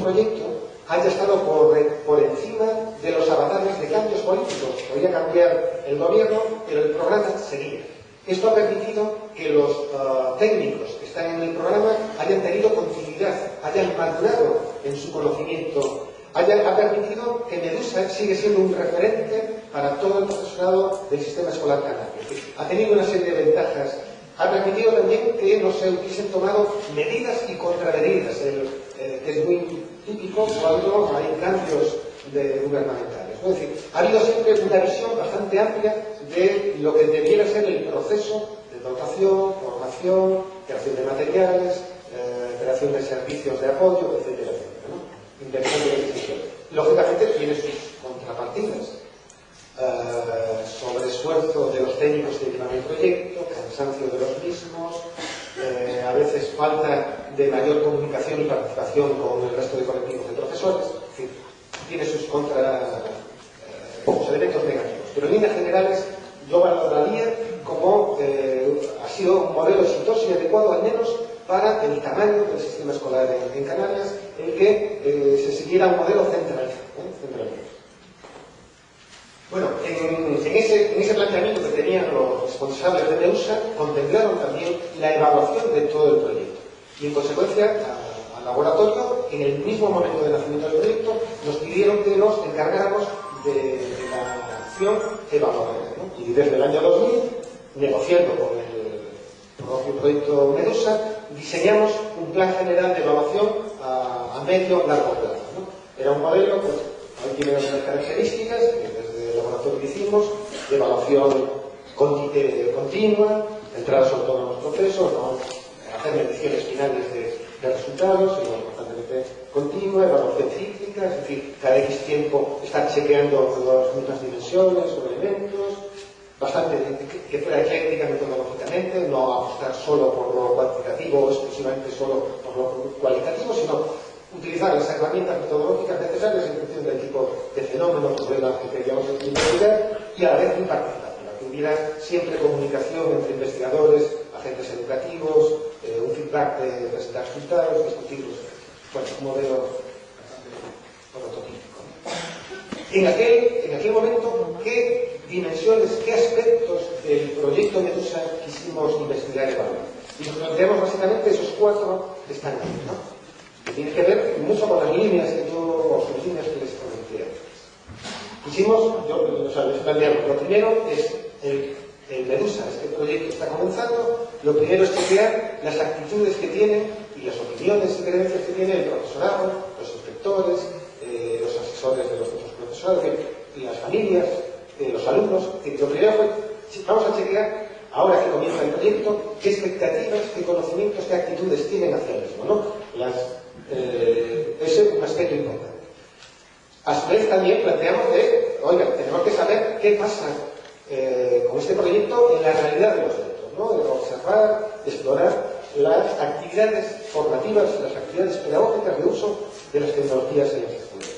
proyecto haya estado por encima de los avatares de cambios políticos. Podía cambiar el gobierno, pero el programa seguía. Esto ha permitido que los técnicos que están en el programa hayan tenido continuidad, hayan madurado en su conocimiento, ha permitido que Medusa sigue siendo un referente para todo el profesorado del sistema escolar canario. Ha tenido una serie de ventajas. Ha permitido también que no se hubiesen tomado medidas y contramedidas, que es muy típico cuando hay cambios gubernamentales. Es decir, ha habido siempre una visión bastante amplia de lo que debiera ser el proceso de dotación, formación, creación de materiales, creación de servicios de apoyo, etcétera, etcétera, ¿no? Lógicamente tiene sus contrapartidas. Sobreesfuerzo de los técnicos que llevan el proyecto, cansancio de los mismos, a veces falta de mayor comunicación y participación con el resto de colectivos de profesores. Es decir, tiene sus elementos negativos. Pero en líneas generales yo valoraría como ha sido un modelo exitoso y adecuado al menos para el tamaño del sistema escolar en Canarias, en que se siguiera un modelo centralizado. Bueno, en ese planteamiento que tenían los responsables de Medusa, contemplaron también la evaluación de todo el proyecto. Y en consecuencia, al laboratorio, en el mismo momento de nacimiento del proyecto, nos pidieron que nos encargáramos de la acción evaluadora, ¿no? Y desde el año 2000, negociando con el propio proyecto Medusa, diseñamos un plan general de evaluación a medio largo plazo, ¿no? Era un modelo, pues, ahí tiene unas características, desde el laboratorio que hicimos, de evaluación continua, centrada sobre todo en los procesos, no hacer mediciones finales de resultados, sino constantemente continua, evaluación cíclica, es decir, cada X tiempo estar chequeando las mismas dimensiones o elementos, bastante que fuera ecléctica metodológicamente, no apostar solo por lo cuantitativo o exclusivamente solo por lo cualitativo, sino utilizar las herramientas metodológicas necesarias en función del tipo de fenómeno, problema que queríamos investigar, y a la vez muy participativa, que hubiera siempre comunicación entre investigadores, agentes educativos, un feedback de presentar resultados, discutirlos. Bueno, un modelo prototípico. En aquel momento, ¿qué dimensiones, qué aspectos del proyecto Medusa quisimos investigar y evaluar? Y nos planteamos básicamente esos 4 que están ahí, ¿no? Que tiene que ver mucho con las líneas que les comenté antes. Lo primero es el Medusa, este proyecto está comenzando. Lo primero es chequear las actitudes que tienen y las opiniones y creencias que tiene el profesorado, los inspectores, los asesores de los otros profesores, y las familias, los alumnos. Lo primero fue, vamos a chequear, ahora que comienza el proyecto, qué expectativas, qué conocimientos, qué actitudes tienen hacia el mismo, ¿no? Ese es un aspecto importante. A su vez también planteamos tenemos que saber qué pasa con este proyecto en la realidad de los centros, ¿no? De observar, explorar las actividades formativas, las actividades pedagógicas de uso de las tecnologías en las escuelas.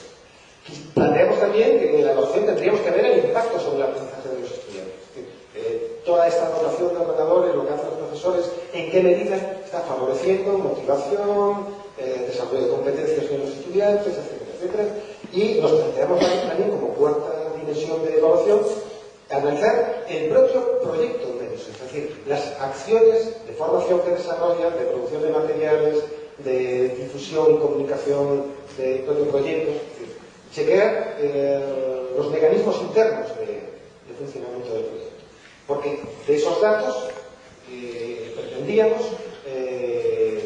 Planteamos también que en la evaluación tendríamos que ver el impacto sobre el aprendizaje de los estudiantes. Toda esta dotación de ordenadores, lo que hacen los profesores, en qué medida está favoreciendo motivación, desarrollo de competencias en los estudiantes, etcétera, etcétera. Y nos planteamos también como cuarta dimensión de evaluación analizar el propio proyecto Medusa, es decir, las acciones de formación que desarrollan, de producción de materiales, de difusión y comunicación del propio proyecto, es decir, chequear los mecanismos internos de funcionamiento del proyecto. Porque de esos datos pretendíamos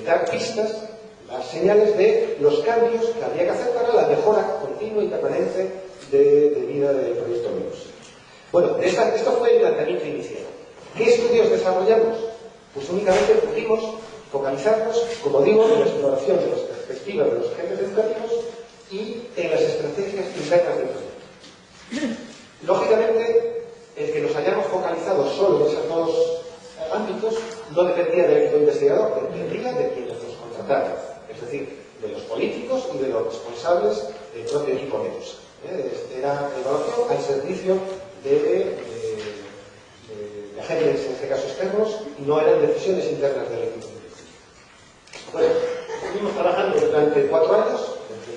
dar pistas, las señales de los cambios que habría que hacer para la mejora continua y permanente de vida del proyecto Medusa. Bueno, esto fue el planteamiento inicial. ¿Qué estudios desarrollamos? Pues únicamente pudimos focalizarnos, como digo, en la exploración de las perspectivas de los agentes educativos y en las estrategias internas del proyecto. Lógicamente, el que nos hayamos focalizado solo en esos 2 ámbitos no dependía del equipo investigador, dependía de quienes nos contrataron, es decir, de los políticos y de los responsables del propio equipo Medusa. Era evaluación al servicio de agentes, en este caso externos, y no eran decisiones internas del equipo. Bueno, estuvimos trabajando durante 4 años, entre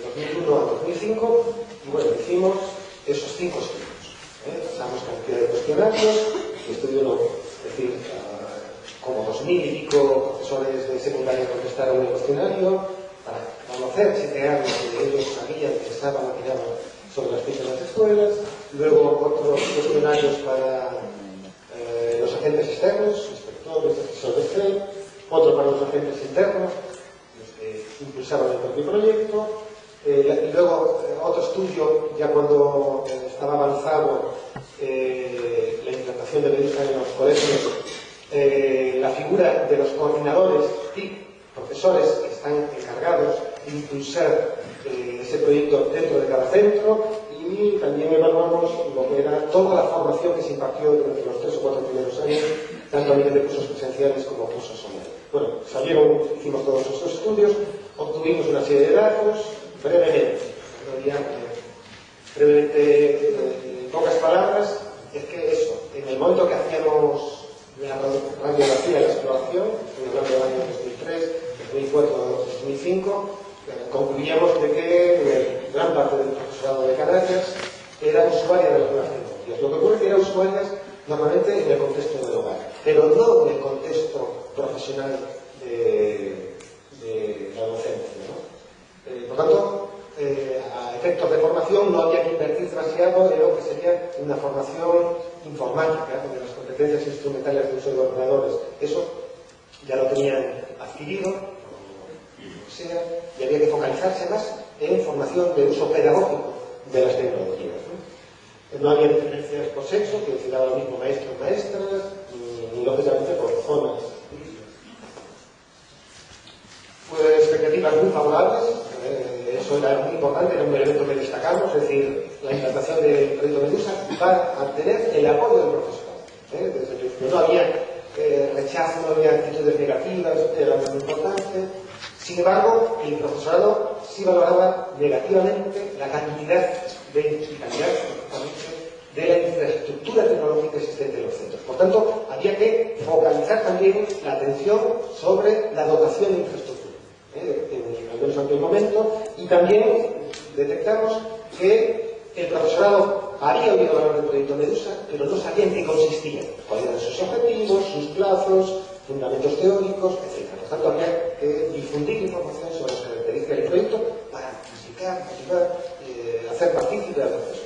eran 7 años y ellos sabían, pensaban, opinaban sobre las fichas de las escuelas. Luego otros cuestionarios para los agentes externos, inspectores, asesores de CEL, otro para los agentes internos, los que impulsaban el propio proyecto, y luego otro estudio, ya cuando estaba avanzado la implantación de Medusa en los colegios, la figura de los coordinadores y profesores que están encargados de impulsar ese proyecto dentro de cada centro, y también evaluamos lo que era toda la formación que se impartió durante los 3 o 4 primeros años, tanto a nivel de cursos presenciales como cursos online. Bueno, hicimos todos estos estudios, obtuvimos una serie de datos, brevemente, en pocas palabras, es que eso, en el momento que hacíamos la radiografía de la exploración, estoy hablando del año 2003, 2004, 2005, concluíamos de que gran parte del profesorado de Canarias era usuaria de las nuevas tecnologías. Lo que ocurre es que era usuarias normalmente en el contexto del hogar, pero no en el contexto profesional de la docencia, ¿no? Por tanto, a efectos de formación no había que invertir demasiado en lo que sería una formación informática, de las competencias instrumentales de uso de ordenadores. Eso ya lo tenían adquirido, sea, y había que focalizarse más en formación de uso pedagógico de las tecnologías, ¿no? No había diferencias por sexo, que decía lo mismo maestros, maestras, ni lógicamente por zonas. Pues expectativas muy favorables, eso era muy importante, era un elemento que destacamos, es decir, la implantación del proyecto Medusa va a tener el apoyo del profesorado. Desde el principio no había rechazo, no había actitudes negativas, era muy importante. Sin embargo, el profesorado sí valoraba negativamente la cantidad de la infraestructura tecnológica existente en los centros. Por tanto, había que focalizar también la atención sobre la dotación de infraestructura, al menos en aquel momento, y también detectamos que el profesorado había oído hablar del proyecto Medusa, pero no sabía en qué consistía, cuáles eran sus objetivos, sus plazos, fundamentos teóricos, etc. Por tanto, había que difundir información sobre las características del proyecto para implicar, motivar, hacer partícipe al proceso.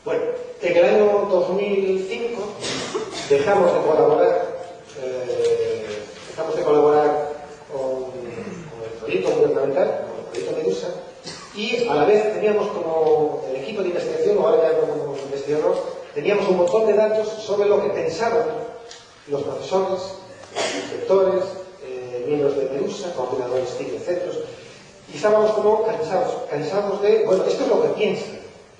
Bueno, en el año 2005 dejamos de colaborar con el proyecto gubernamental, con el proyecto Medusa, y a la vez teníamos como el equipo de investigación, o ahora ya como investigador, teníamos un montón de datos sobre lo que pensaban los profesores, los inspectores, miembros de Medusa, coordinadores TIC de centros, y estábamos como cansados de, bueno, esto es lo que piensan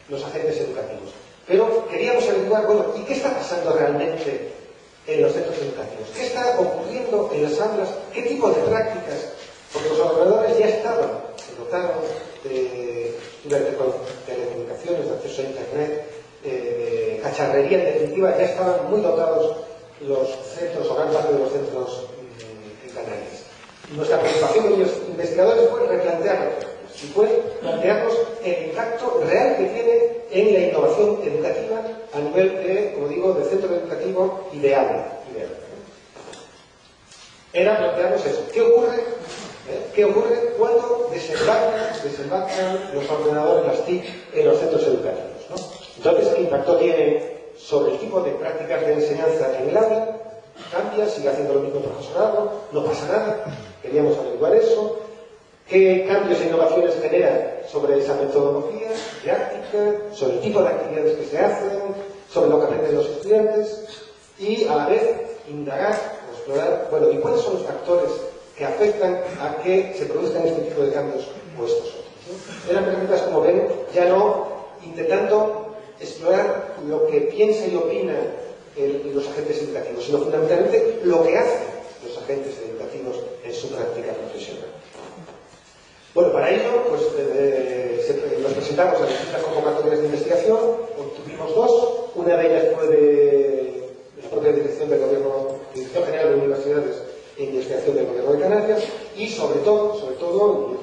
los agentes educativos, pero queríamos averiguar, bueno, ¿y qué está pasando realmente en los centros educativos? ¿Qué está ocurriendo en las aulas? ¿Qué tipo de prácticas? Porque los ordenadores ya estaban, se dotaron de telecomunicaciones, de acceso a internet, cacharrería en definitiva, ya estaban muy dotados los centros, o gran parte de los centros en Canarias. Nuestra preocupación como investigadores fue replantearnos, y fue plantearnos el impacto real que tiene en la innovación educativa a nivel de, como digo, de centro educativo y de aula. Era plantearnos eso. ¿Qué ocurre? ¿Qué ocurre cuando desembarcan los ordenadores, las TIC, en los centros educativos, ¿no? Entonces, ¿qué impacto tiene sobre el tipo de prácticas de enseñanza en el aula? ¿Cambia? ¿Sigue haciendo lo mismo el profesorado? ¿No pasa nada? Queríamos averiguar eso. ¿Qué cambios e innovaciones genera sobre esa metodología didáctica, sobre el tipo de actividades que se hacen, sobre lo que aprenden los estudiantes? Y a la vez indagar o explorar, bueno, ¿y cuáles son los factores que afectan a que se produzcan este tipo de cambios o estos otros, ¿no? Eran preguntas, como ven, ya no intentando explorar lo que piensa y opina los agentes educativos, sino fundamentalmente lo que hacen los agentes educativos en su práctica profesional. Bueno, para ello, pues nos presentamos a distintas convocatorias de investigación, obtuvimos 2, una de ellas fue de la propia Dirección del Gobierno, Dirección General de Universidades e Investigación del Gobierno de Canarias, y sobre todo,